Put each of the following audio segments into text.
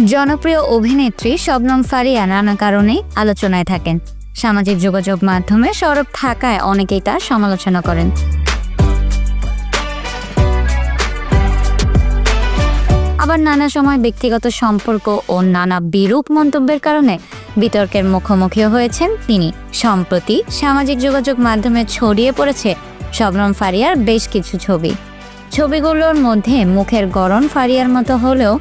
জনপ্রিয় অভিনেত্রী শবনম ফারিয়া নানা কারণে আলোচনায় থাকেন। সামাজিক যোগাযোগ মাধ্যমে সরব থাকায় অনেকেই তার সমালোচনা করেন। আবার নানা সময় ব্যক্তিগত সম্পর্ক ও নানা বিরূপ মন্তব্যের কারণে বিতর্কের মুখোমুখিও হয়েছেন তিনি। সম্প্রতি সামাজিক যোগাযোগ মাধ্যমে ছড়িয়ে পড়েছে শবনম ফারিয়ার বেশ কিছু ছবিগুলোর মধ্যে মুখের গড়ন ফারিয়ার মতো হলেও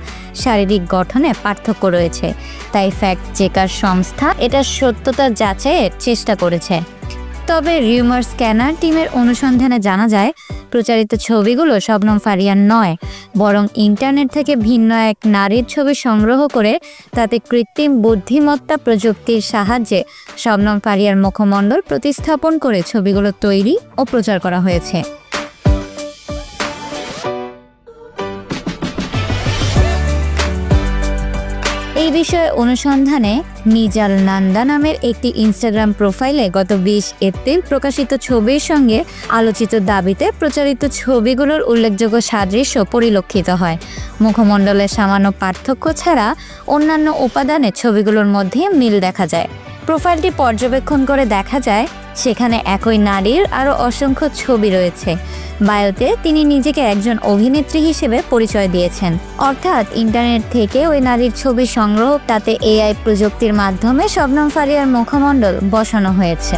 শারীরিক গঠনে পার্থক্য রয়েছে, তাই ফ্যাক্ট চেকার সংস্থা এটার সত্যতা যাচাইয়ের চেষ্টা করেছে। তবে রিউমার স্ক্যানার টিমের অনুসন্ধানে জানা যায় প্রচারিত ছবিগুলো শবনম ফারিয়ার নয়, বরং ইন্টারনেট থেকে ভিন্ন এক নারীর ছবি সংগ্রহ করে তাতে কৃত্রিম বুদ্ধিমত্তা প্রযুক্তির সাহায্যে শবনম ফারিয়ার মুখমণ্ডল প্রতিস্থাপন করে ছবিগুলো তৈরি ও প্রচার করা হয়েছে। এই বিষয়ে অনুসন্ধানে নিজাল নান্দা নামের একটি ইনস্টাগ্রাম প্রোফাইলে গত 20 এপ্রিল প্রকাশিত ছবির সঙ্গে আলোচিত দাবিতে প্রচারিত ছবিগুলোর উল্লেখযোগ্য সাদৃশ্য পরিলক্ষিত হয়। মুখমণ্ডলের সামান্য পার্থক্য ছাড়া অন্যান্য উপাদানে ছবিগুলোর মধ্যে মিল দেখা যায়। প্রোফাইলটি পর্যবেক্ষণ করে দেখা যায় সেখানে একই নারীর আরও অসংখ্য ছবি রয়েছে। বায়োতে তিনি নিজেকে একজন অভিনেত্রী হিসেবে পরিচয় দিয়েছেন, অর্থাৎ ইন্টারনেট থেকে ওই নারীর ছবি সংগ্রহ, তাতে এআই প্রযুক্তির মাধ্যমে শবনম ফারিয়ার মুখমণ্ডল বসানো হয়েছে।